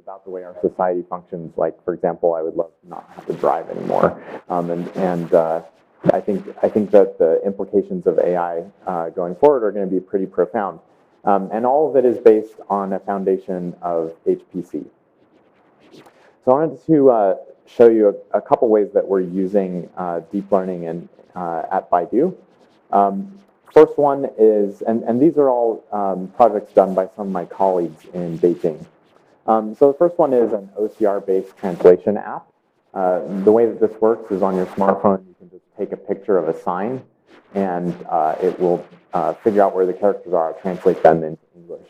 about the way our society functions. Like, for example, I would love to not have to drive anymore. I think that the implications of AI going forward are going to be pretty profound. And all of it is based on a foundation of HPC. So I wanted to show you a couple ways that we're using deep learning at Baidu. First one is, and these are all projects done by some of my colleagues in Beijing. So the first one is an OCR-based translation app. The way that this works is on your smartphone, you can just take a picture of a sign, and it will figure out where the characters are, translate them into English,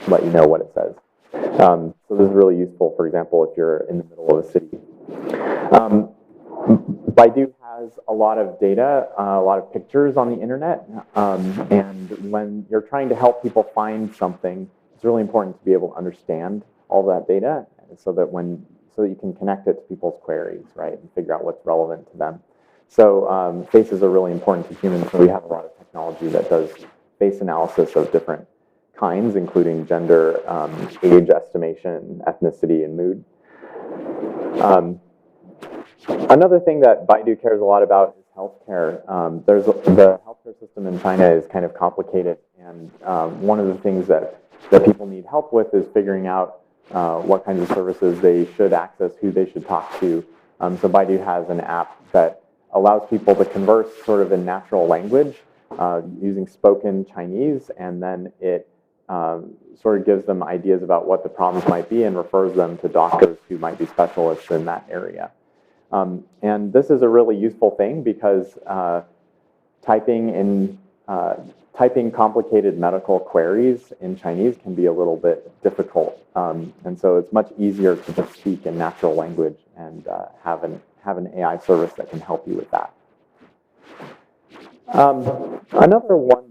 let you know what it says. So this is really useful, for example, if you're in the middle of a city. Baidu has a lot of data, a lot of pictures on the internet, and when you're trying to help people find something, it's really important to be able to understand all that data so that you can connect it to people's queries, right, and figure out what's relevant to them. So faces are really important to humans, so we have a lot of technology that does face analysis of different kinds, including gender, age estimation, ethnicity, and mood. Another thing that Baidu cares a lot about is healthcare. The healthcare system in China is kind of complicated, and one of the things that people need help with is figuring out what kinds of services they should access, who they should talk to. So Baidu has an app that allows people to converse sort of in natural language using spoken Chinese, and then it sort of gives them ideas about what the problems might be and refers them to doctors who might be specialists in that area. And this is a really useful thing because typing complicated medical queries in Chinese can be a little bit difficult. And so it's much easier to just speak in natural language and have an AI service that can help you with that. Another one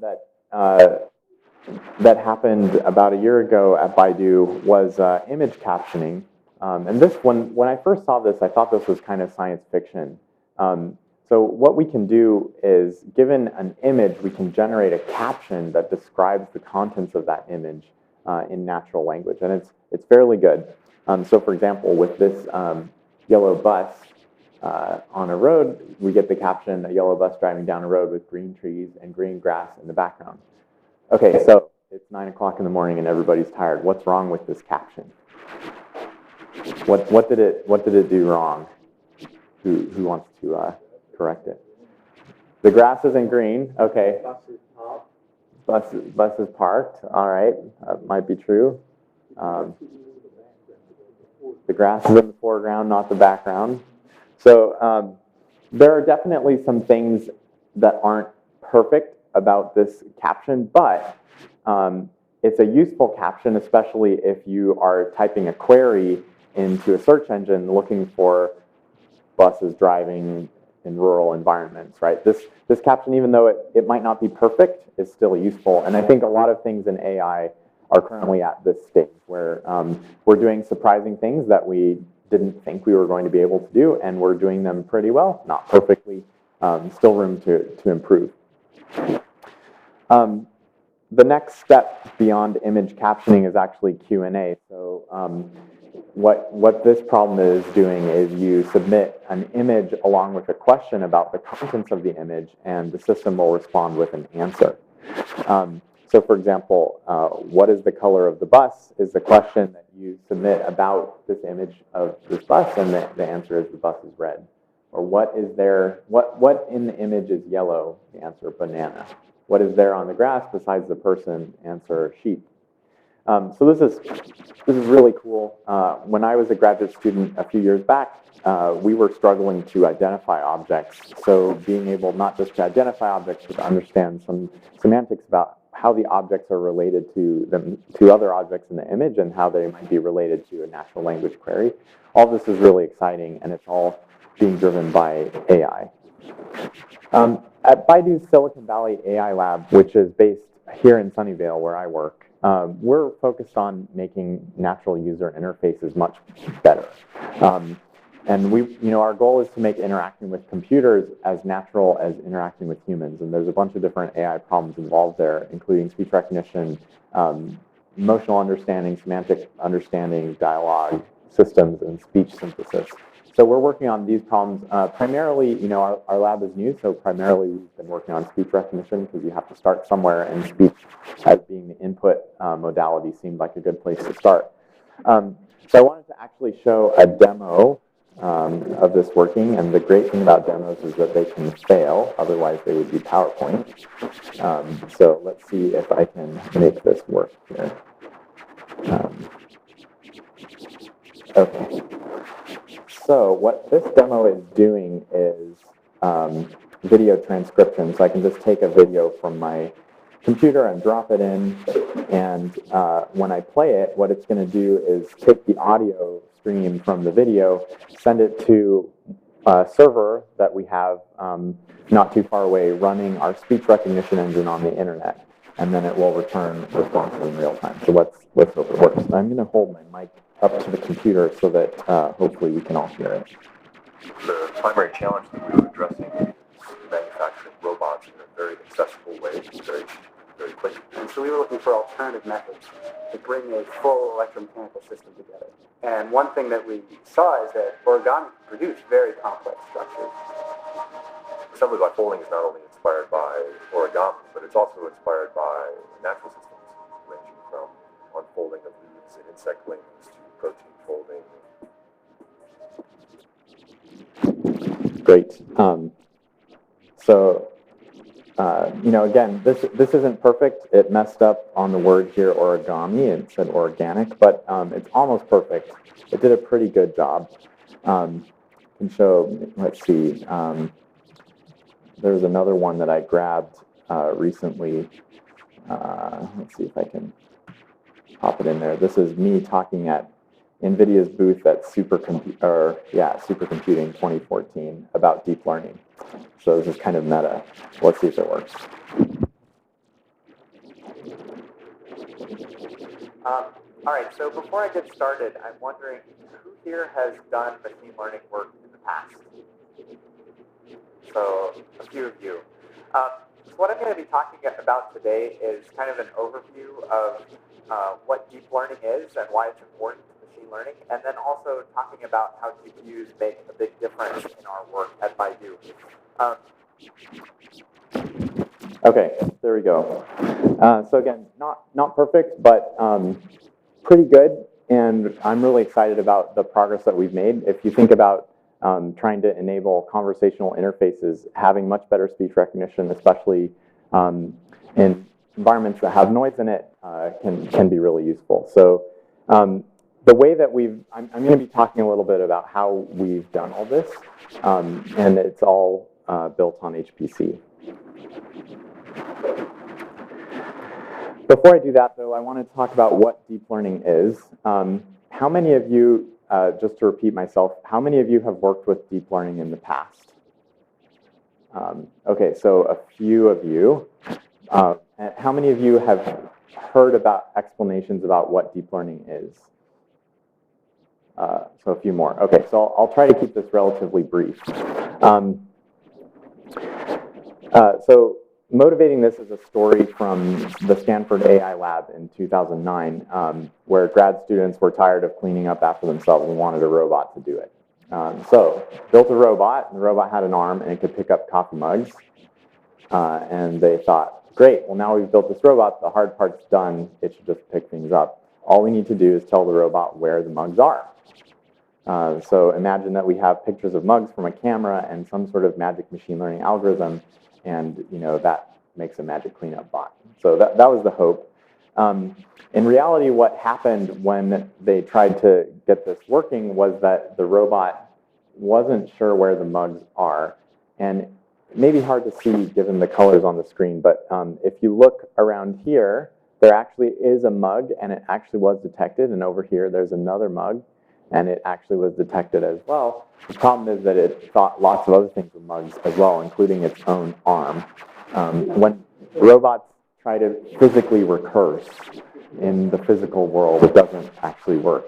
that happened about a year ago at Baidu was image captioning. And this one, when I first saw this, I thought this was kind of science fiction. So what we can do is, given an image, we can generate a caption that describes the contents of that image in natural language, and it's fairly good. So for example, with this yellow bus on a road, we get the caption, a yellow bus driving down a road with green trees and green grass in the background. Okay, so it's 9 o'clock in the morning and everybody's tired. What's wrong with this caption? What did it do wrong? Who wants to correct it? The grass isn't green. Okay. Bus is parked. All right, that might be true. The grass is in the foreground, not the background. So there are definitely some things that aren't perfect about this caption, but it's a useful caption, especially if you are typing a query into a search engine looking for buses driving in rural environments, right? This caption, even though it might not be perfect, is still useful. And I think a lot of things in AI are currently at this stage where we're doing surprising things that we didn't think we were going to be able to do, and we're doing them pretty well, not perfectly, still room to improve. The next step beyond image captioning is actually Q&A. So what this problem is doing is you submit an image along with a question about the contents of the image, and the system will respond with an answer. So for example, what is the color of the bus is the question that you submit about this image of this bus, and the answer is the bus is red. Or what in the image is yellow? The answer, banana. What is there on the grass besides the person? Answer, sheep. So this is really cool. When I was a graduate student a few years back, we were struggling to identify objects. So being able not just to identify objects, but to understand some semantics about how the objects are related to other objects in the image and how they might be related to a natural language query. All this is really exciting, and it's all being driven by AI. At Baidu's Silicon Valley AI Lab, which is based here in Sunnyvale, where I work, we're focused on making natural user interfaces much better. And our goal is to make interacting with computers as natural as interacting with humans. And there's a bunch of different AI problems involved there, including speech recognition, emotional understanding, semantic understanding, dialogue systems, and speech synthesis. So we're working on these problems primarily, our lab is new, so primarily we've been working on speech recognition because you have to start somewhere, and speech as being the input modality seemed like a good place to start. So I wanted to actually show a demo of this working, and the great thing about demos is that they can fail, otherwise they would be PowerPoint. So let's see if I can make this work here. Okay. So what this demo is doing is video transcription. So I can just take a video from my computer and drop it in. And when I play it, what it's going to do is take the audio stream from the video, send it to a server that we have not too far away running our speech recognition engine on the internet. And then it will return responses in real time. So let's hope it works. I'm going to hold my mic up to the computer so that hopefully we can all hear it. The primary challenge that we were addressing is manufacturing robots in a very accessible way, very quick. And so we were looking for alternative methods to bring a full electromechanical system together. And one thing that we saw is that origami can produce very complex structures. Assembly by folding is not only inspired by origami, but it's also inspired by natural systems, ranging from unfolding of leaves and insect wings to protein folding. Great. Again, this isn't perfect. It messed up on the word here, origami. It said organic, but it's almost perfect. It did a pretty good job. Can show, let's see, there's another one that I grabbed recently. Let's see if I can pop it in there. This is me talking at NVIDIA's booth at Supercomputing 2014 about deep learning. So this is kind of meta. Let's see if it works. All right, so before I get started, I'm wondering who here has done machine learning work in the past? So a few of you. So what I'm going to be talking about today is kind of an overview of what deep learning is and why it's important to machine learning, and then also talking about how GPUs make a big difference in our work at Baidu. Okay, there we go. So again, not perfect, but pretty good, and I'm really excited about the progress that we've made. If you think about trying to enable conversational interfaces, having much better speech recognition, especially in environments that have noise in it, can be really useful. So the way that I'm going to be talking a little bit about how we've done all this, and it's all built on HPC. Before I do that, though, I want to talk about what deep learning is. How many of you, just to repeat myself, how many of you have worked with deep learning in the past? Okay, so a few of you. How many of you have heard about explanations about what deep learning is? So a few more. Okay, so I'll try to keep this relatively brief. So motivating this is a story from the Stanford AI lab in 2009, where grad students were tired of cleaning up after themselves and wanted a robot to do it. So built a robot, and the robot had an arm, and it could pick up coffee mugs. And they thought, great, well now we've built this robot, the hard part's done, it should just pick things up. All we need to do is tell the robot where the mugs are. So imagine that we have pictures of mugs from a camera and some sort of magic machine learning algorithm, and that makes a magic cleanup bot. So that was the hope. In reality, what happened when they tried to get this working was that the robot wasn't sure where the mugs are. And it may be hard to see given the colors on the screen, but if you look around here, there actually is a mug, and it actually was detected. And over here, there's another mug, and it actually was detected as well. The problem is that it thought lots of other things were mugs as well, including its own arm. When robots try to physically recurse in the physical world, it doesn't actually work.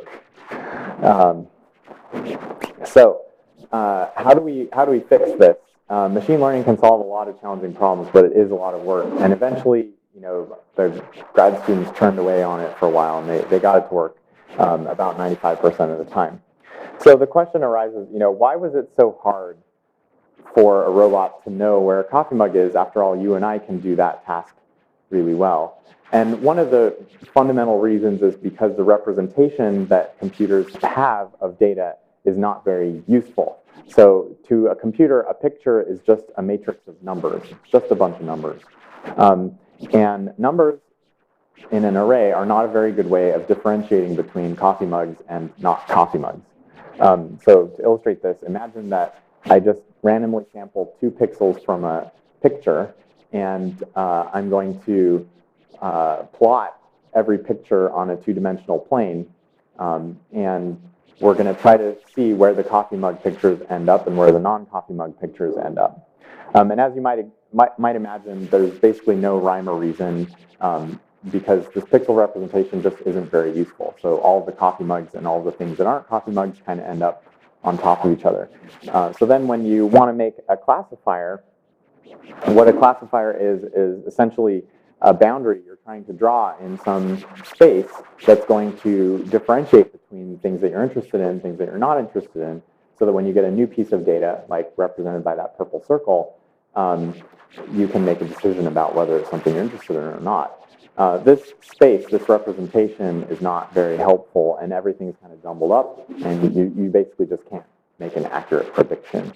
So how do we fix this? Machine learning can solve a lot of challenging problems, but it is a lot of work. And eventually, the grad students turned away on it for a while, and they got it to work about 95% of the time. So the question arises, why was it so hard for a robot to know where a coffee mug is? After all, you and I can do that task really well. And one of the fundamental reasons is because the representation that computers have of data is not very useful. So to a computer, a picture is just a matrix of numbers. It's just a bunch of numbers. And numbers in an array are not a very good way of differentiating between coffee mugs and not coffee mugs. So to illustrate this, imagine that I just randomly sampled 2 pixels from a picture, and I'm going to plot every picture on a 2-dimensional plane, and we're going to try to see where the coffee mug pictures end up and where the non-coffee mug pictures end up. And as you might imagine, there's basically no rhyme or reason because this pixel representation just isn't very useful. So all of the coffee mugs and all the things that aren't coffee mugs kind of end up on top of each other. So then when you want to make a classifier, what a classifier is essentially a boundary you're trying to draw in some space that's going to differentiate between things that you're interested in, things that you're not interested in, so that when you get a new piece of data, like represented by that purple circle, you can make a decision about whether it's something you're interested in or not. This space, this representation, is not very helpful, and everything's kind of jumbled up, and you basically just can't make an accurate prediction.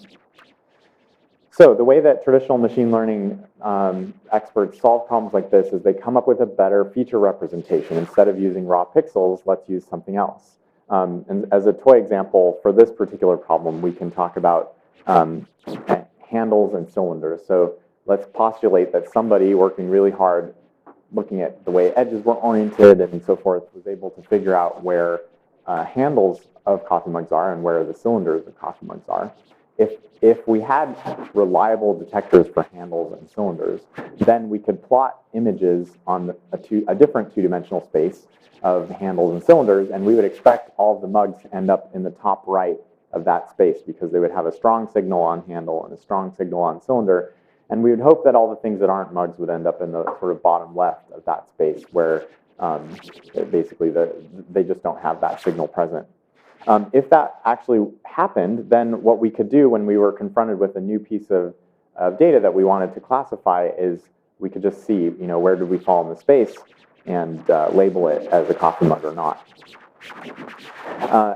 So the way that traditional machine learning experts solve problems like this is they come up with a better feature representation. Instead of using raw pixels, let's use something else. And as a toy example, for this particular problem, we can talk about handles and cylinders. So let's postulate that somebody working really hard, looking at the way edges were oriented and so forth, was able to figure out where handles of coffee mugs are and where the cylinders of coffee mugs are. If we had reliable detectors for handles and cylinders, then we could plot images on a different 2-dimensional space of handles and cylinders, and we would expect all of the mugs to end up in the top right of that space because they would have a strong signal on handle and a strong signal on cylinder, and we would hope that all the things that aren't mugs would end up in the sort of bottom left of that space where basically they just don't have that signal present. If that actually happened, then what we could do when we were confronted with a new piece of data that we wanted to classify is we could just see, where did we fall in the space and label it as a coffee mug or not.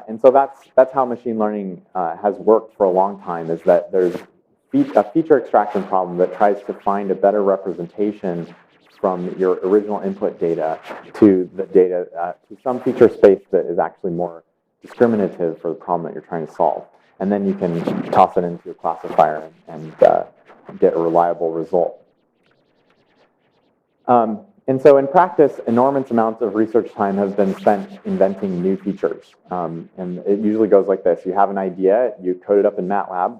And so that's how machine learning has worked for a long time, is that there's a feature extraction problem that tries to find a better representation from your original input data to the data to some feature space that is actually more discriminative for the problem that you're trying to solve. And then you can toss it into a classifier and get a reliable result. And so in practice, enormous amounts of research time has been spent inventing new features. And it usually goes like this. You have an idea, you code it up in MATLAB,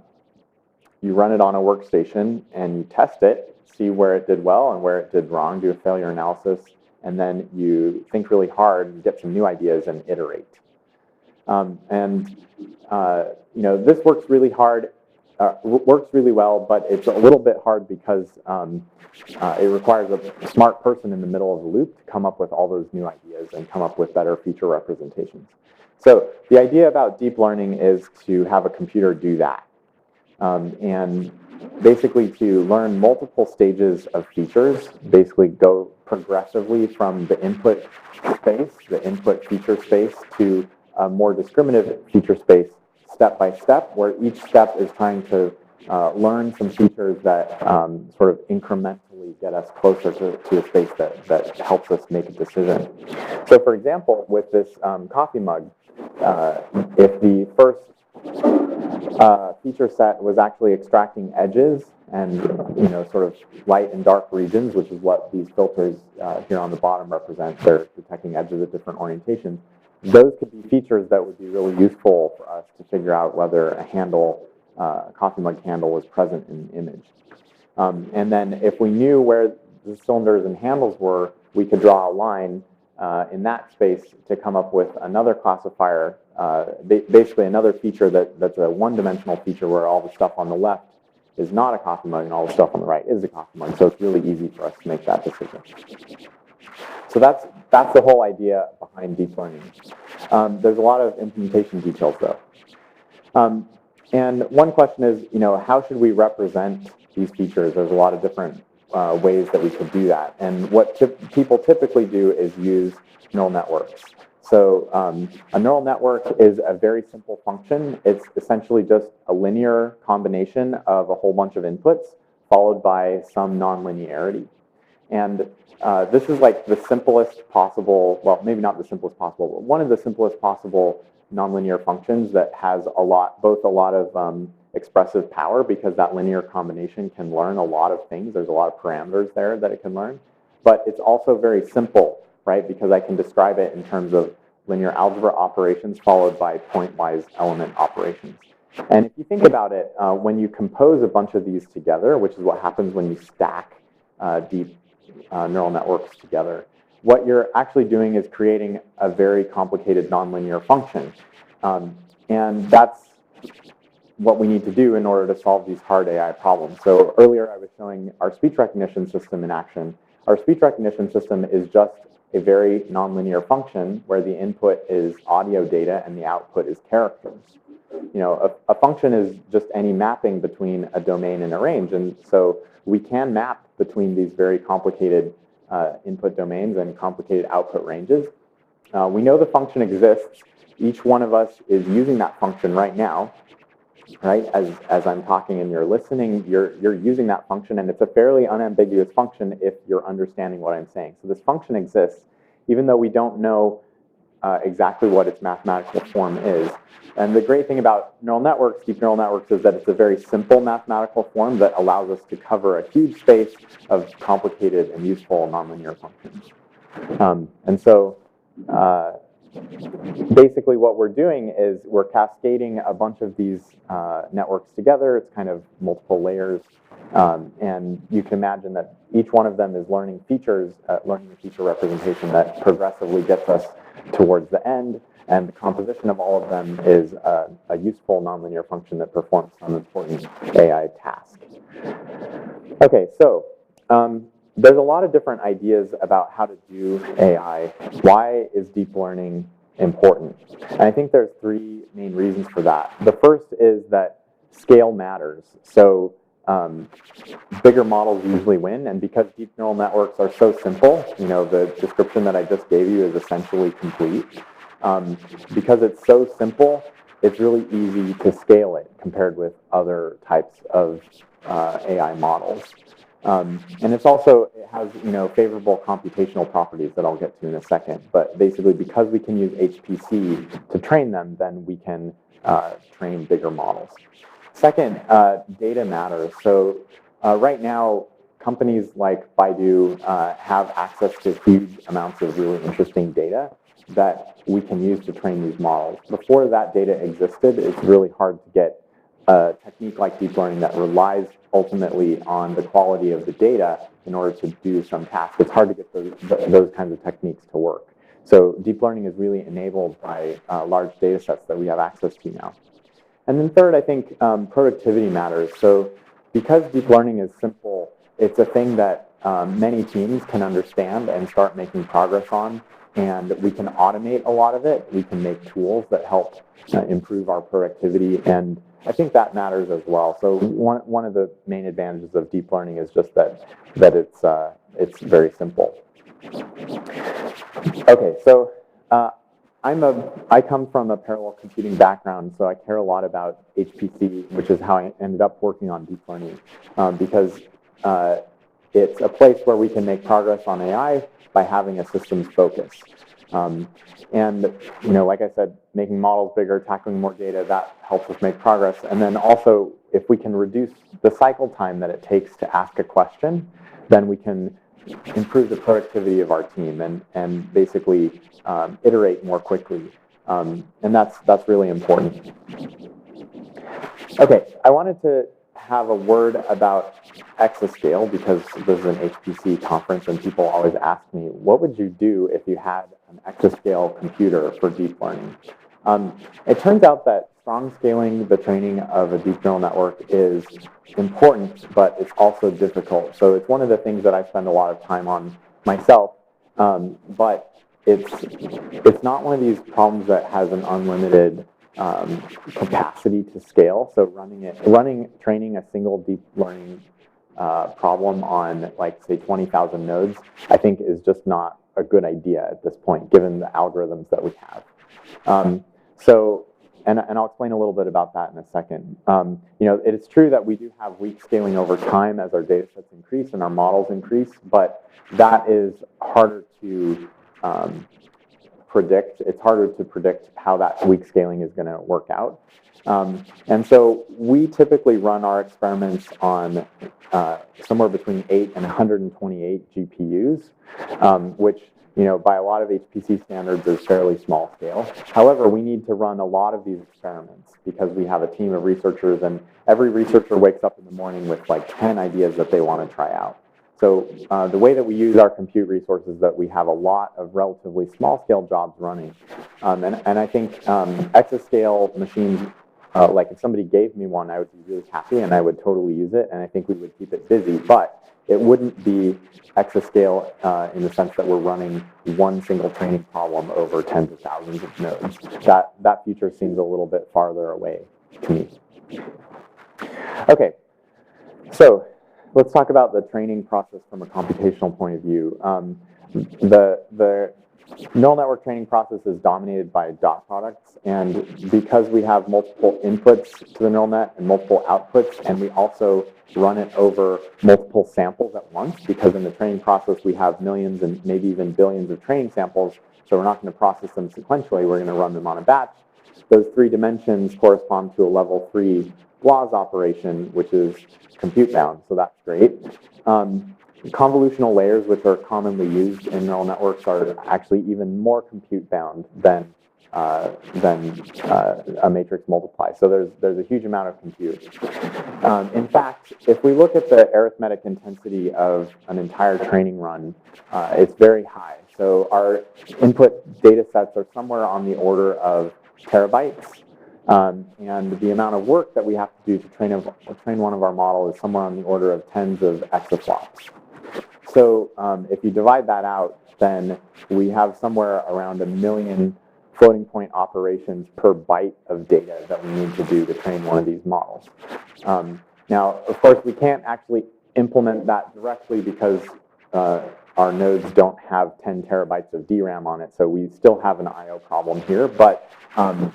you run it on a workstation, and you test it, see where it did well and where it did wrong, do a failure analysis, and then you think really hard and get some new ideas and iterate. This works really hard, works really well, but it's a little bit hard because it requires a smart person in the middle of the loop to come up with all those new ideas and come up with better feature representations. So the idea about deep learning is to have a computer do that. And basically to learn multiple stages of features, basically go progressively from the input space, the input feature space, to a more discriminative feature space step by step, where each step is trying to learn some features that sort of incrementally get us closer to a space that helps us make a decision. So for example, with this coffee mug, if the first feature set was actually extracting edges and sort of light and dark regions, which is what these filters here on the bottom represent. They're detecting edges at different orientations. Those could be features that would be really useful for us to figure out whether a handle, a coffee mug handle, was present in the image. And then if we knew where the cylinders and handles were, we could draw a line in that space to come up with another classifier, basically another feature that's a one-dimensional feature where all the stuff on the left is not a coffee mug and all the stuff on the right is a coffee mug. So it's really easy for us to make that decision. So that's the whole idea behind deep learning. There's a lot of implementation details though. And one question is, how should we represent these features? There's a lot of different ways that we could do that. And what people typically do is use neural networks. So a neural network is a very simple function. It's essentially just a linear combination of a whole bunch of inputs followed by some nonlinearity. And this is like the simplest possible, well, maybe not the simplest possible, but one of the simplest possible nonlinear functions that has both a lot of expressive power because that linear combination can learn a lot of things. There's a lot of parameters there that it can learn. But it's also very simple, right? Because I can describe it in terms of linear algebra operations followed by pointwise element operations. And if you think about it, when you compose a bunch of these together, which is what happens when you stack deep neural networks together, what you're actually doing is creating a very complicated nonlinear function. And that's what we need to do in order to solve these hard AI problems. So earlier I was showing our speech recognition system in action. Our speech recognition system is just a very nonlinear function where the input is audio data and the output is characters. A function is just any mapping between a domain and a range. And so we can map between these very complicated input domains and complicated output ranges. We know the function exists. Each one of us is using that function right now, right? As I'm talking and you're listening, you're using that function, and it's a fairly unambiguous function if you're understanding what I'm saying. So this function exists, even though we don't know exactly what its mathematical form is. And the great thing about neural networks, deep neural networks, is that it's a very simple mathematical form that allows us to cover a huge space of complicated and useful nonlinear functions. And so basically what we're doing is we're cascading a bunch of these networks together. It's kind of multiple layers. And you can imagine that each one of them is learning features, learning a feature representation that progressively gets us towards the end. And the composition of all of them is a useful nonlinear function that performs some important AI task. Okay, so there's a lot of different ideas about how to do AI. Why is deep learning important? And I think there's three main reasons for that. The first is that scale matters. So bigger models usually win, and because deep neural networks are so simple, the description that I just gave you is essentially complete. Because it's so simple, it's really easy to scale it compared with other types of AI models. And it has favorable computational properties that I'll get to in a second. But basically, because we can use HPC to train them, then we can train bigger models. Second, data matters. So right now, companies like Baidu have access to huge amounts of really interesting data that we can use to train these models. Before that data existed, it's really hard to get a technique like deep learning that relies ultimately on the quality of the data in order to do some task. It's hard to get those kinds of techniques to work. So deep learning is really enabled by large data sets that we have access to now. And then third, I think productivity matters. So because deep learning is simple, it's a thing that many teams can understand and start making progress on. And we can automate a lot of it. We can make tools that help improve our productivity. And I think that matters as well. So one of the main advantages of deep learning is just that it's very simple. Okay, so I come from a parallel computing background, so I care a lot about HPC, which is how I ended up working on deep learning, because it's a place where we can make progress on AI by having a systems focus. And like I said, making models bigger, tackling more data, that helps us make progress. And then also, if we can reduce the cycle time that it takes to ask a question, then we can improve the productivity of our team and basically iterate more quickly. And that's really important. Okay, I wanted to have a word about Exascale because this is an HPC conference and people always ask me, what would you do if you had an Exascale computer for deep learning? It turns out that strong scaling the training of a deep neural network is important, but it's also difficult. So it's one of the things that I spend a lot of time on myself, but it's not one of these problems that has an unlimited capacity to scale. So training a single deep learning problem on, like, say, 20,000 nodes, I think is just not a good idea at this point, given the algorithms that we have. And I'll explain a little bit about that in a second. It is true that we do have weak scaling over time as our data sets increase and our models increase, but that is harder to predict. It's harder to predict how that weak scaling is going to work out. And so we typically run our experiments on somewhere between 8 and 128 GPUs, which, by a lot of HPC standards is fairly small scale. However, we need to run a lot of these experiments because we have a team of researchers, and every researcher wakes up in the morning with like 10 ideas that they want to try out. So the way that we use our compute resources is that we have a lot of relatively small scale jobs running. And I think exascale machines, like if somebody gave me one, I would be really happy and I would totally use it, and I think we would keep it busy. But it wouldn't be exascale in the sense that we're running one single training problem over tens of thousands of nodes. That future seems a little bit farther away to me. Okay, so let's talk about the training process from a computational point of view. The neural network training process is dominated by dot products, and because we have multiple inputs to the neural net and multiple outputs, and we also run it over multiple samples at once, because in the training process we have millions and maybe even billions of training samples, so we're not going to process them sequentially, we're going to run them on a batch. Those 3 dimensions correspond to a level 3 laws operation, which is compute bound, so that's great. Convolutional layers, which are commonly used in neural networks, are actually even more compute bound than a matrix multiply. So there's a huge amount of compute. In fact, if we look at the arithmetic intensity of an entire training run, it's very high. So our input data sets are somewhere on the order of terabytes. And the amount of work that we have to do to train one of our models is somewhere on the order of tens of exaflops. So if you divide that out, then we have somewhere around 1 million floating point operations per byte of data that we need to do to train one of these models. Now, of course, we can't actually implement that directly because our nodes don't have 10 terabytes of DRAM on it, so we still have an I/O problem here. But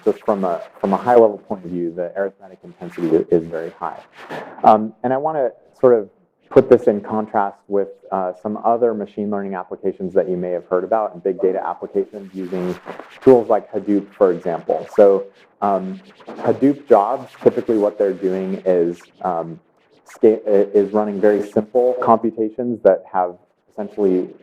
just from a high-level point of view, the arithmetic intensity is very high. And I want to sort of put this in contrast with some other machine learning applications that you may have heard about, and big data applications using tools like Hadoop, for example. So Hadoop jobs, typically what they're doing is running very simple computations that have essentially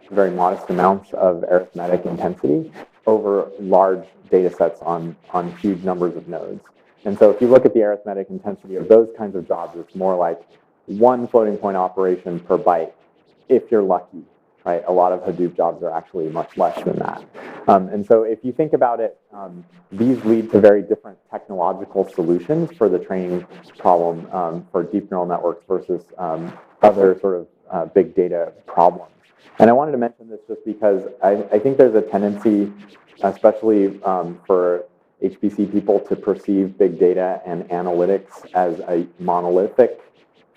very modest amounts of arithmetic intensity over large data sets on huge numbers of nodes. And so if you look at the arithmetic intensity of those kinds of jobs, it's more like 1 floating point operation per byte, if you're lucky, right? A lot of Hadoop jobs are actually much less than that. And so if you think about it, these lead to very different technological solutions for the training problem for deep neural networks versus other sort of big data problems. And I wanted to mention this just because I think there's a tendency, especially for HPC people, to perceive big data and analytics as a monolithic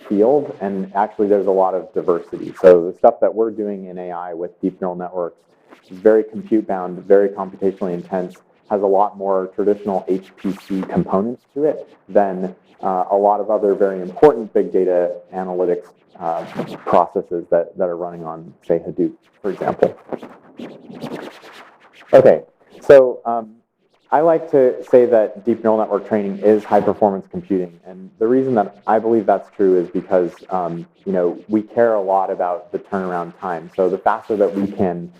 field, and actually there's a lot of diversity. So the stuff that we're doing in AI with deep neural networks is very compute bound, very computationally intense, has a lot more traditional HPC components to it than a lot of other very important big data analytics processes that are running on, say, Hadoop, for example. Okay, so I like to say that deep neural network training is high-performance computing, and the reason that I believe that's true is because we care a lot about the turnaround time. So the faster that we can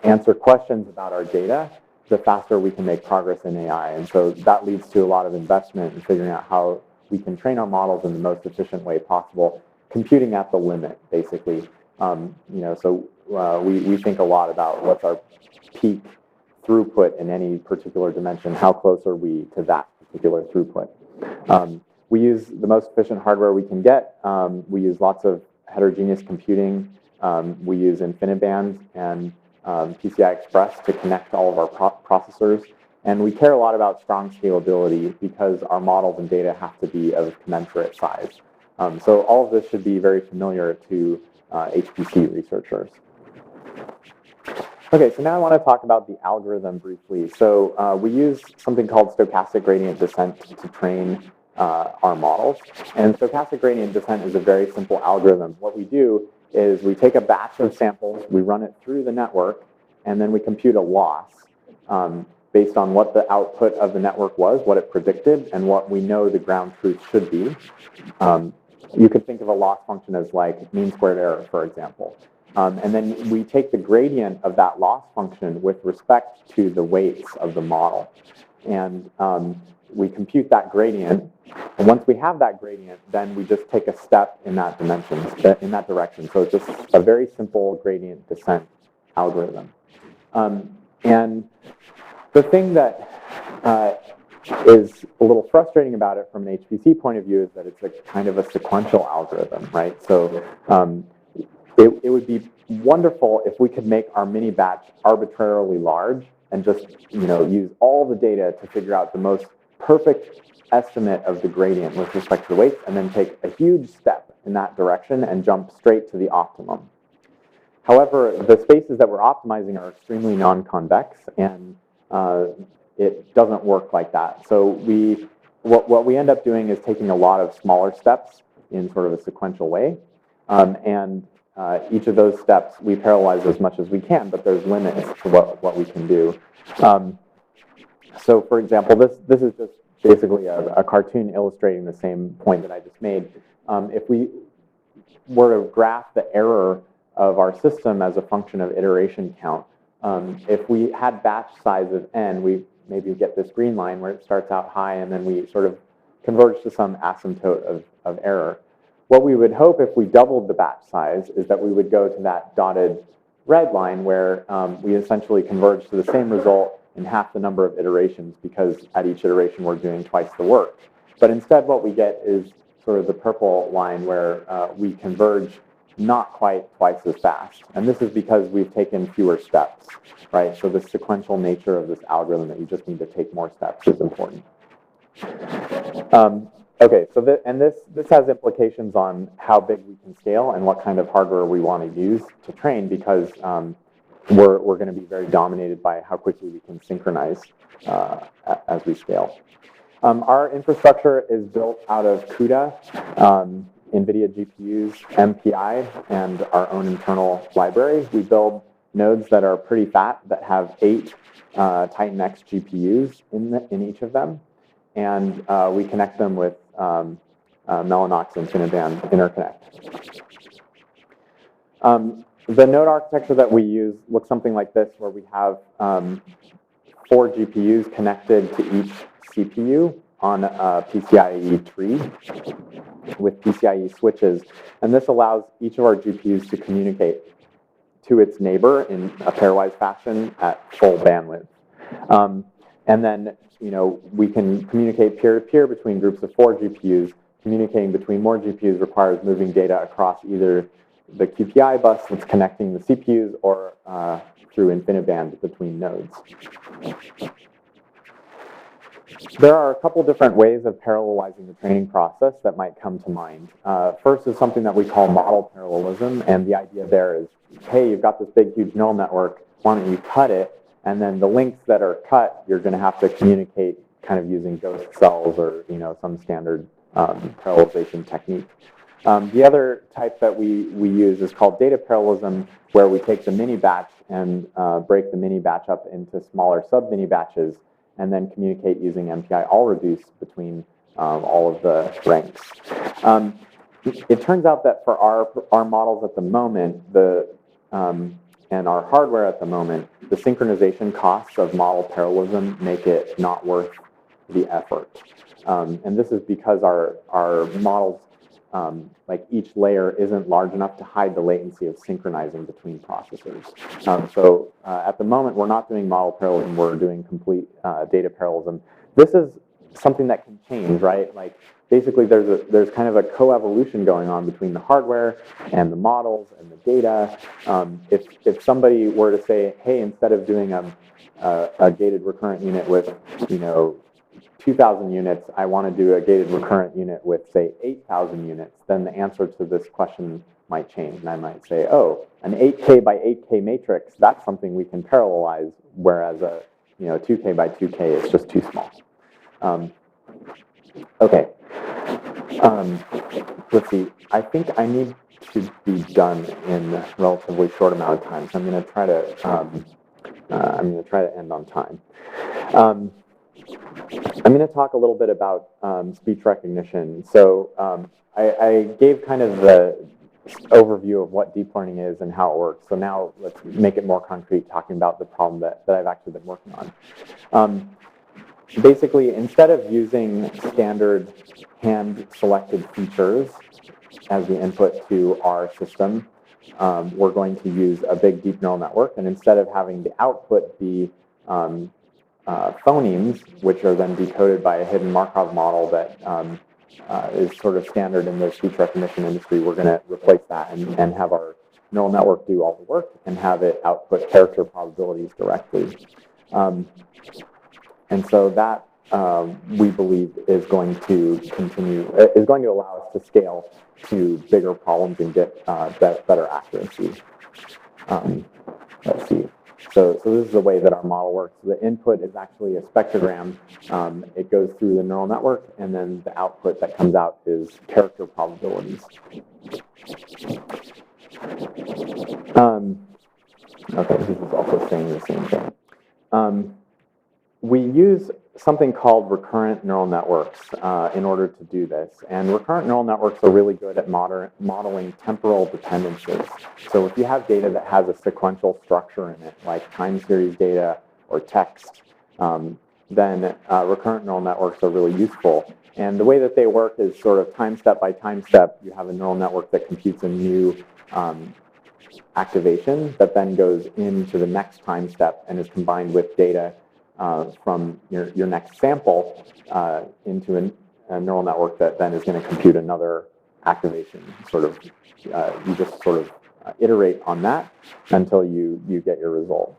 answer questions about our data, the faster we can make progress in AI, and so that leads to a lot of investment in figuring out how we can train our models in the most efficient way possible, computing at the limit, basically. So we think a lot about what's our peak throughput in any particular dimension, how close are we to that particular throughput? We use the most efficient hardware we can get. We use lots of heterogeneous computing. We use InfiniBand and PCI Express to connect all of our processors. And we care a lot about strong scalability because our models and data have to be of commensurate size. So all of this should be very familiar to HPC researchers. Okay, so now I want to talk about the algorithm briefly. So we use something called stochastic gradient descent to train our models. And stochastic gradient descent is a very simple algorithm. What we do is we take a batch of samples, we run it through the network, and then we compute a loss based on what the output of the network was, what it predicted, and what we know the ground truth should be. You could think of a loss function as like mean squared error, for example. And then we take the gradient of that loss function with respect to the weights of the model. And we compute that gradient. And once we have that gradient, then we just take a step in that dimension, in that direction. So it's just a very simple gradient descent algorithm. And the thing that is a little frustrating about it from an HPC point of view is that it's a kind of a sequential algorithm, right? So it would be wonderful if we could make our mini batch arbitrarily large and just use all the data to figure out the most perfect estimate of the gradient with respect to the weights, and then take a huge step in that direction and jump straight to the optimum. However, the spaces that we're optimizing are extremely non-convex, and it doesn't work like that. So what we end up doing is taking a lot of smaller steps in sort of a sequential way, and each of those steps we parallelize as much as we can, but there's limits to what we can do. So for example, this is just basically a cartoon illustrating the same point that I just made. If we were to graph the error of our system as a function of iteration count, if we had batch size of n, we maybe get this green line where it starts out high and then we sort of converge to some asymptote of error. What we would hope if we doubled the batch size is that we would go to that dotted red line where we essentially converge to the same result in half the number of iterations, because at each iteration we're doing twice the work. But instead what we get is sort of the purple line where we converge not quite twice as fast. And this is because we've taken fewer steps, right? So the sequential nature of this algorithm that you just need to take more steps is important. Okay, so this has implications on how big we can scale and what kind of hardware we want to use to train, because we're going to be very dominated by how quickly we can synchronize as we scale. Our infrastructure is built out of CUDA, NVIDIA GPUs, MPI, and our own internal library. We build nodes that are pretty fat, that have 8 Titan X GPUs in each of them. And we connect them with Mellanox InfiniBand interconnect. The node architecture that we use looks something like this, where we have 4 GPUs connected to each CPU on a PCIe tree with PCIe switches. And this allows each of our GPUs to communicate to its neighbor in a pairwise fashion at full bandwidth. And then we can communicate peer-to-peer between groups of 4 GPUs. Communicating between more GPUs requires moving data across either the QPI bus that's connecting the CPUs or through InfiniBand between nodes. There are a couple different ways of parallelizing the training process that might come to mind. First is something that we call model parallelism, and the idea there is, hey, you've got this big, huge neural network, why don't you cut it? And then the links that are cut, you're going to have to communicate kind of using ghost cells or some standard parallelization technique. The other type that we use is called data parallelism, where we take the mini batch and break the mini batch up into smaller sub-mini batches and then communicate using MPI all reduce between all of the ranks. It turns out that for our models at the moment, and our hardware at the moment, the synchronization costs of model parallelism make it not worth the effort. And this is because our models like each layer isn't large enough to hide the latency of synchronizing between processors. So at the moment, we're not doing model parallelism, we're doing complete data parallelism. This is something that can change, right? Like basically there's kind of a coevolution going on between the hardware and the models and the data. If somebody were to say, hey, instead of doing a gated recurrent unit with, 2,000 units, I want to do a gated recurrent unit with, say, 8,000 units, then the answer to this question might change. And I might say, oh, an 8K by 8K matrix, that's something we can parallelize, whereas a 2K by 2K is just too small. Okay. Let's see. I think I need to be done in a relatively short amount of time, so I'm going to try to end on time. I'm going to talk a little bit about speech recognition. So I gave kind of the overview of what deep learning is and how it works. So now let's make it more concrete, talking about the problem that I've actually been working on. Basically, instead of using standard hand-selected features as the input to our system, we're going to use a big deep neural network. And instead of having the output be phonemes, which are then decoded by a hidden Markov model that is sort of standard in the speech recognition industry, we're going to replace that and have our neural network do all the work and have it output character probabilities directly. And so that, we believe, is going to allow us to scale to bigger problems and get better accuracy. Let's see. So this is the way that our model works. The input is actually a spectrogram. It goes through the neural network, and then the output that comes out is character probabilities. Okay, this is also saying the same thing. We use something called recurrent neural networks in order to do this. And recurrent neural networks are really good at modeling temporal dependencies. So if you have data that has a sequential structure in it, like time series data or text, then recurrent neural networks are really useful. And the way that they work is sort of time step by time step. You have a neural network that computes a new activation that then goes into the next time step and is combined with data from your next sample into a neural network that then is going to compute another activation. You just sort of iterate on that until you get your result.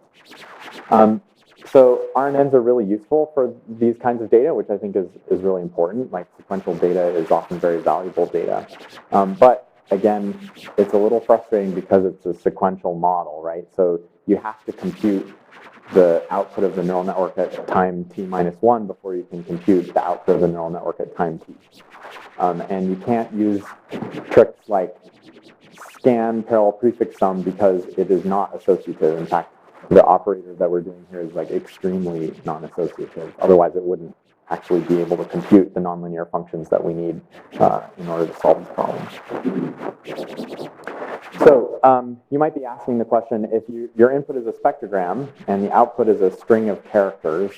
So RNNs are really useful for these kinds of data, which I think is really important. Like sequential data is often very valuable data. But again, it's a little frustrating because it's a sequential model, right? So you have to compute the output of the neural network at time t-1 before you can compute the output of the neural network at time t. And you can't use tricks like scan parallel prefix sum because it is not associative. In fact, the operator that we're doing here is like extremely non-associative. Otherwise, it wouldn't actually be able to compute the nonlinear functions that we need in order to solve this problem. So you might be asking the question, if your input is a spectrogram and the output is a string of characters,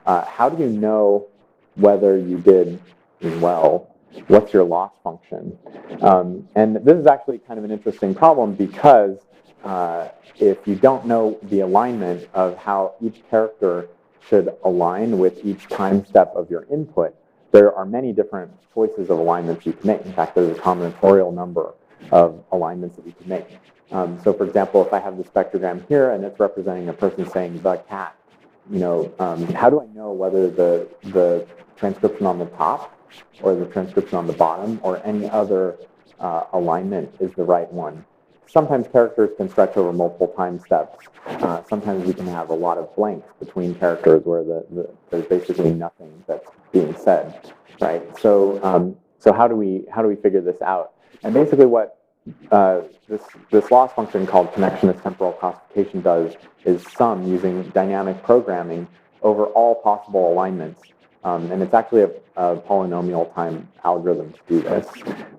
how do you know whether you did well? What's your loss function? And this is actually kind of an interesting problem because if you don't know the alignment of how each character should align with each time step of your input, there are many different choices of alignments you can make. In fact, there's a combinatorial number of alignments that you can make. So for example, if I have the spectrogram here and it's representing a person saying the cat, how do I know whether the transcription on the top or the transcription on the bottom or any other alignment is the right one? Sometimes characters can stretch over multiple time steps. Sometimes we can have a lot of blanks between characters where there's basically nothing that's being said, right? So how do we figure this out? And basically what this loss function called Connectionist temporal classification does is sum using dynamic programming over all possible alignments. And it's actually a polynomial time algorithm to do this.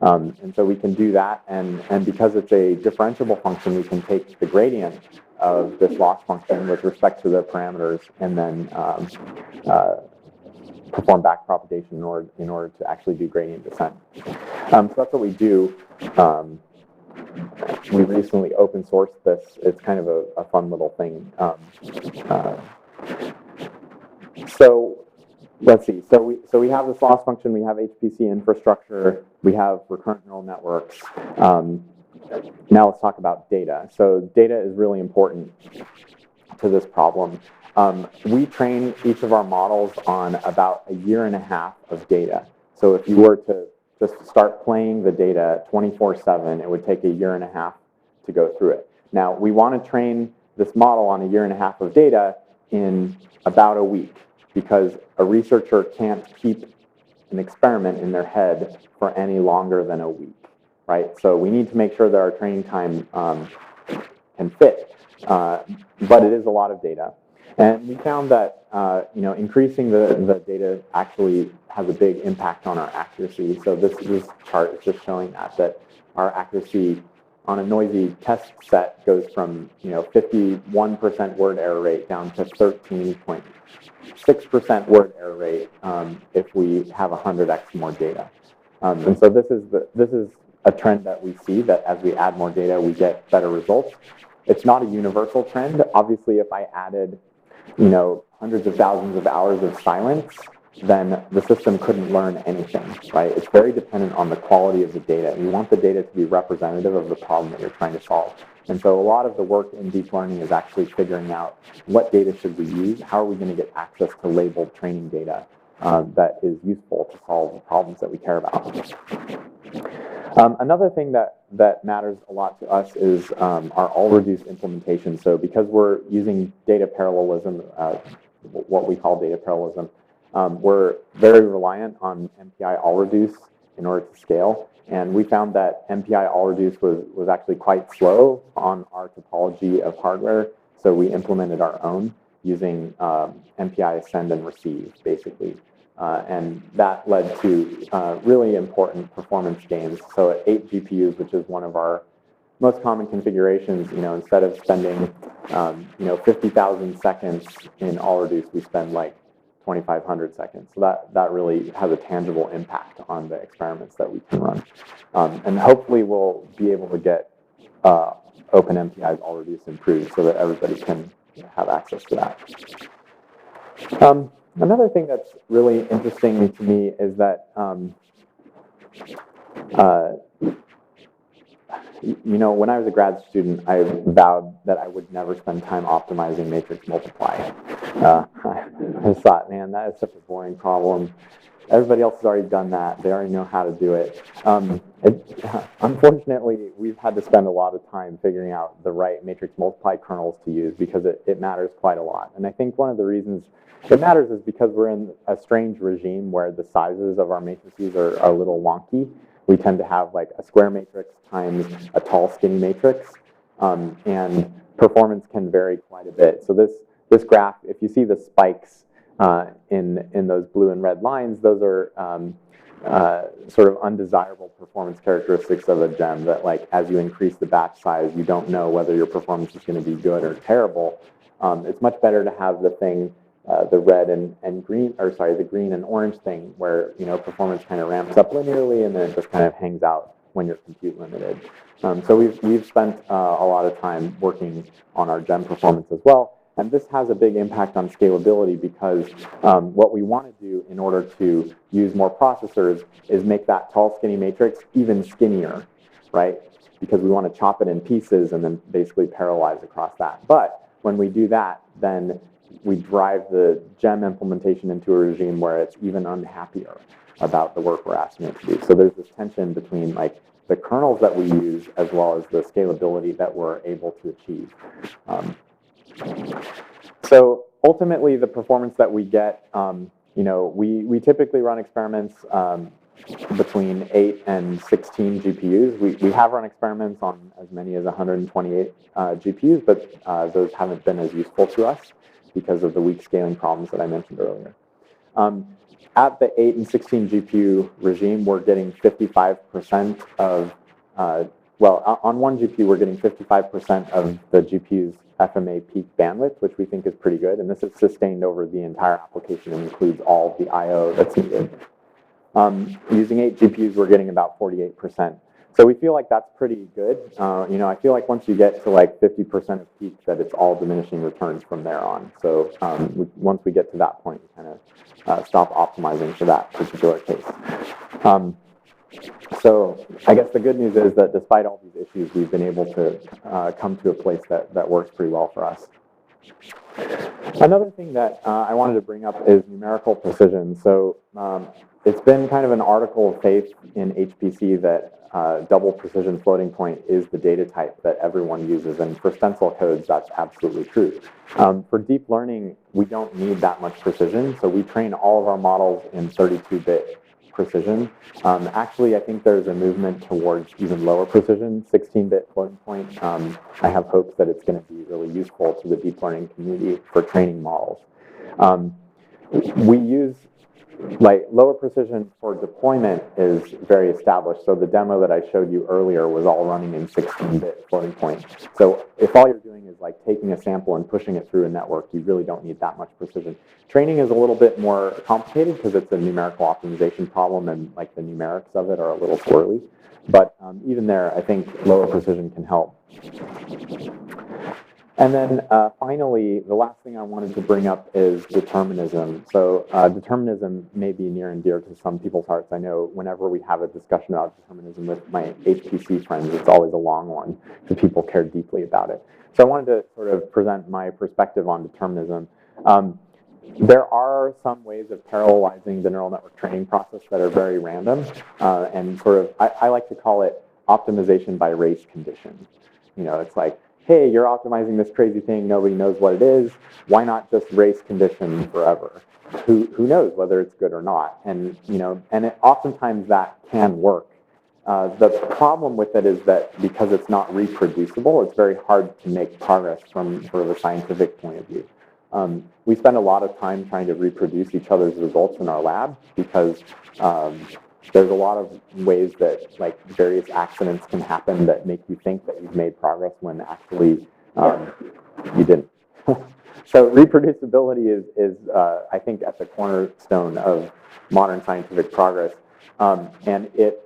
And so we can do that, and because it's a differentiable function, we can take the gradient of this loss function with respect to the parameters and then perform backpropagation in order to actually do gradient descent. So that's what we do. We recently open sourced this. It's kind of a fun little thing. So let's see. So we have this loss function. We have HPC infrastructure. We have recurrent neural networks. Now let's talk about data. So data is really important to this problem. We train each of our models on about 1.5 years of data. So if you were to just start playing the data 24/7, it would take 1.5 years to go through it. Now, we want to train this model on 1.5 years of data in about a week, because a researcher can't keep an experiment in their head for any longer than a week, right? So we need to make sure that our training time can fit, but it is a lot of data. And we found that increasing the data actually has a big impact on our accuracy. So this chart is just showing that our accuracy on a noisy test set goes from 51% word error rate down to 13.6% word error rate if we have 100x more data. And so this is a trend that we see, that as we add more data, we get better results. It's not a universal trend. Obviously, if I added hundreds of thousands of hours of silence, then the system couldn't learn anything, right? It's very dependent on the quality of the data. You want the data to be representative of the problem that you're trying to solve. And so a lot of the work in deep learning is actually figuring out what data should we use, how are we going to get access to labeled training data that is useful to solve the problems that we care about. Another thing that matters a lot to us is our all-reduced implementation. So because we're using data parallelism, what we call data parallelism, we're very reliant on MPI all-reduce in order to scale. And we found that MPI all-reduce was actually quite slow on our topology of hardware. So we implemented our own using MPI send and receive, basically. And that led to really important performance gains. So at 8 GPUs, which is one of our most common configurations, instead of spending 50,000 seconds in all-reduce, we spend like 2,500 seconds. So that really has a tangible impact on the experiments that we can run. And hopefully we'll be able to get OpenMPI's all-reduce improved so that everybody can have access to that. Another thing that's really interesting to me is that, when I was a grad student, I vowed that I would never spend time optimizing matrix multiply. I just thought, man, that is such a boring problem. Everybody else has already done that. They already know how to do it. Unfortunately, we've had to spend a lot of time figuring out the right matrix multiply kernels to use, because it matters quite a lot. And I think one of the reasons it matters is because we're in a strange regime where the sizes of our matrices are a little wonky. We tend to have like a square matrix times a tall skinny matrix, and performance can vary quite a bit. So this graph, if you see the spikes in those blue and red lines, those are sort of undesirable performance characteristics of a gem that, like, as you increase the batch size, you don't know whether your performance is going to be good or terrible. It's much better to have the thing, the red and green, or sorry, the green and orange thing, where performance kind of ramps up linearly and then it just kind of hangs out when you're compute limited. So we've spent a lot of time working on our gem performance as well. And this has a big impact on scalability, because what we want to do in order to use more processors is make that tall skinny matrix even skinnier, right? Because we want to chop it in pieces and then basically parallelize across that. But when we do that, then we drive the gem implementation into a regime where it's even unhappier about the work we're asking it to do. So there's this tension between like the kernels that we use as well as the scalability that we're able to achieve. So ultimately, the performance that we get, we typically run experiments between 8 and 16 GPUs. We have run experiments on as many as 128 GPUs, but those haven't been as useful to us because of the weak scaling problems that I mentioned earlier. At the 8 and 16 GPU regime, we're getting 55% of, on one GPU, we're getting 55% of the GPU's FMA peak bandwidth, which we think is pretty good. And this is sustained over the entire application and includes all of the I/O that's needed. Using 8 GPUs, we're getting about 48%. So we feel like that's pretty good. I feel like once you get to like 50% of peak, that it's all diminishing returns from there on. So once we get to that point, we kind of stop optimizing for that particular case. So I guess the good news is that despite all these issues, we've been able to come to a place that works pretty well for us. Another thing that I wanted to bring up is numerical precision. So it's been kind of an article of faith in HPC that double precision floating point is the data type that everyone uses. And for stencil codes, that's absolutely true. For deep learning, we don't need that much precision. So we train all of our models in 32-bit precision. Actually, I think there's a movement towards even lower precision, 16-bit floating point. I have hopes that it's going to be really useful to the deep learning community for training models. We use lower precision for deployment is very established. So the demo that I showed you earlier was all running in 16-bit floating point. So if all you're doing is like taking a sample and pushing it through a network, you really don't need that much precision. Training is a little bit more complicated because it's a numerical optimization problem and like the numerics of it are a little squirrely. But even there, I think lower precision can help. And then finally, the last thing I wanted to bring up is determinism. So determinism may be near and dear to some people's hearts. I know whenever we have a discussion about determinism with my HPC friends, it's always a long one because people care deeply about it. So I wanted to sort of present my perspective on determinism. There are some ways of parallelizing the neural network training process that are very random and sort of, I like to call it optimization by race condition. It's like, hey, you're optimizing this crazy thing, nobody knows what it is, why not just race condition forever? Who knows whether it's good or not? And oftentimes that can work. The problem with it is that because it's not reproducible, it's very hard to make progress from sort of a scientific point of view. We spend a lot of time trying to reproduce each other's results in our lab because there's a lot of ways that like various accidents can happen that make you think that you've made progress when actually you didn't. So reproducibility is I think, at the cornerstone of modern scientific progress, and it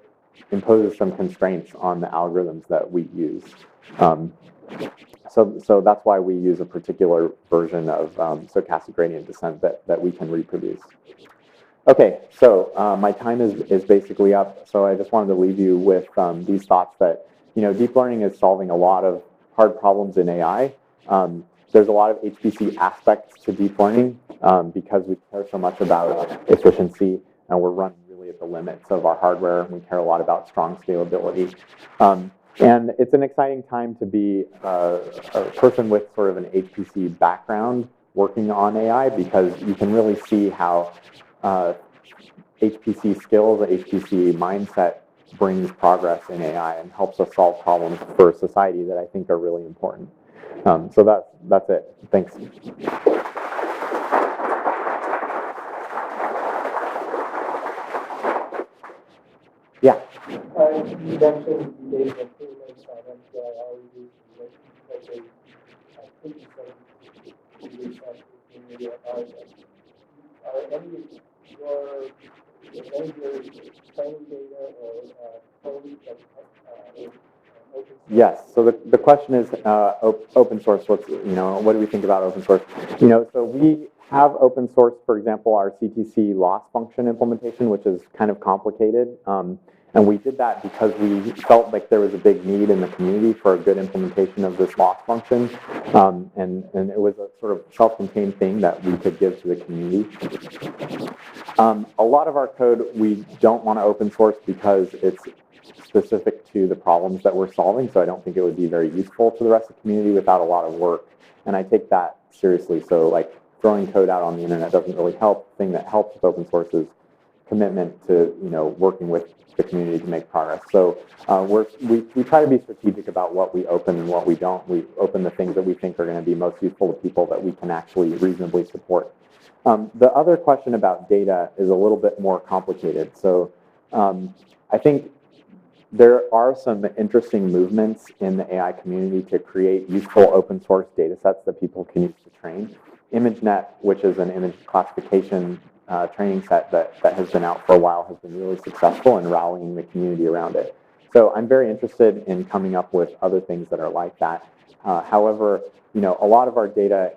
imposes some constraints on the algorithms that we use. So that's why we use a particular version of stochastic gradient descent that we can reproduce. Okay, so my time is basically up. So I just wanted to leave you with these thoughts that deep learning is solving a lot of hard problems in AI. There's a lot of HPC aspects to deep learning because we care so much about efficiency and we're running really at the limits of our hardware. We care a lot about strong scalability. And it's an exciting time to be a person with sort of an HPC background working on AI because you can really see how HPC skills, the HPC mindset brings progress in AI and helps us solve problems for society that I think are really important. So that's it. Thanks. Yeah. You mentioned you made improvements on MPI because they think are any of your training data or code open? Yes. So the question is open source. What do we think about open source? So we have open source, for example, our CTC loss function implementation, which is kind of complicated. And we did that because we felt like there was a big need in the community for a good implementation of this loss function. And it was a sort of self-contained thing that we could give to the community. A lot of our code we don't want to open source because it's specific to the problems that we're solving. So I don't think it would be very useful to the rest of the community without a lot of work. And I take that seriously. So like throwing code out on the internet doesn't really help. The thing that helps with open source is commitment to working with the community to make progress. So we try to be strategic about what we open and what we don't. We open the things that we think are going to be most useful to people that we can actually reasonably support. The other question about data is a little bit more complicated. So I think there are some interesting movements in the AI community to create useful open source data sets that people can use to train. ImageNet, which is an image classification training set that has been out for a while, has been really successful in rallying the community around it. So I'm very interested in coming up with other things that are like that. However, a lot of our data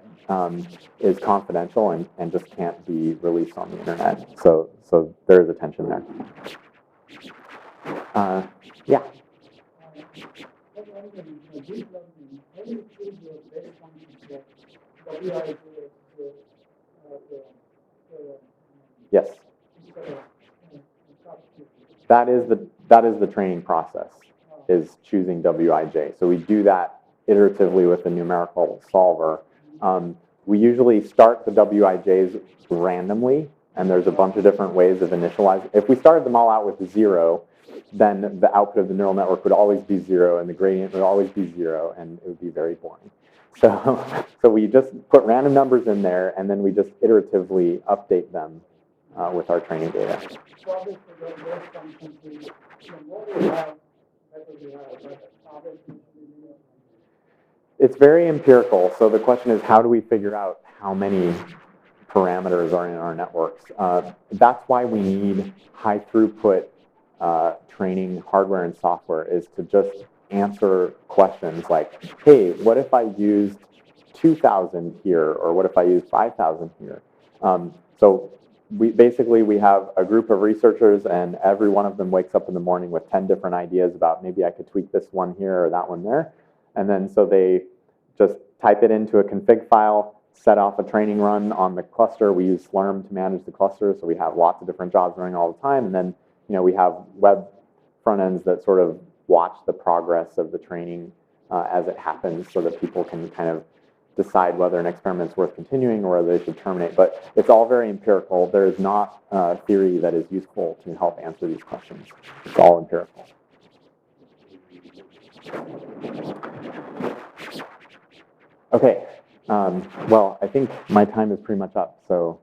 is confidential and just can't be released on the internet. So there is a tension there. Yeah. Yes. That is the training process, is choosing Wij. So we do that iteratively with a numerical solver. We usually start the Wijs randomly, and there's a bunch of different ways of initializing. If we started them all out with 0, then the output of the neural network would always be 0, and the gradient would always be 0, and it would be very boring. So we just put random numbers in there, and then we just iteratively update them with our training data. It's very empirical. So the question is, how do we figure out how many parameters are in our networks? That's why we need high throughput training hardware and software, is to just answer questions like, hey, what if I used 2,000 here, or what if I used 5,000 here? So we have a group of researchers, and every one of them wakes up in the morning with 10 different ideas about maybe I could tweak this one here or that one there. And then so they just type it into a config file, set off a training run on the cluster. We use Slurm to manage the cluster, so we have lots of different jobs running all the time. And then we have web front ends that sort of watch the progress of the training as it happens, so that people can kind of decide whether an experiment's worth continuing or whether they should terminate. But it's all very empirical. There is not a theory that is useful to help answer these questions. It's all empirical. Okay. Well, I think my time is pretty much up, so.